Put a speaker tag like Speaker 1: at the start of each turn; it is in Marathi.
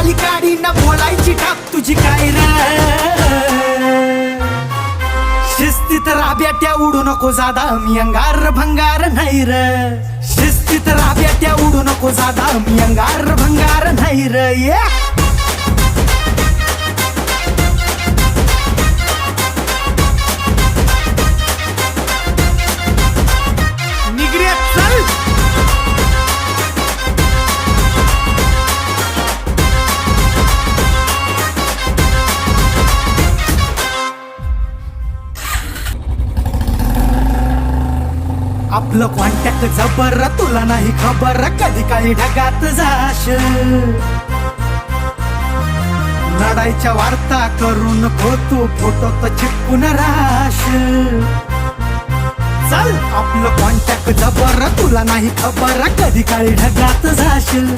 Speaker 1: खाली काढी ना बोलायची टाप तुझी काय र शिस्तीत राब्याट्या उडू नको जादा मी अंगार भंगार नाही र शिस्तीत राब्याट्या उडू नको जादा मी अंगार भंगार नाही र आपलं कॉन्टॅक्ट जबर तुला नाही खबर कधी काही ढगात जाश लढाईच्या वार्ता करू नको तू फोटो तर चिपकून राश चल आपलं कॉन्टॅक्ट जबर तुला नाही खबर कधी काही ढगात जाशील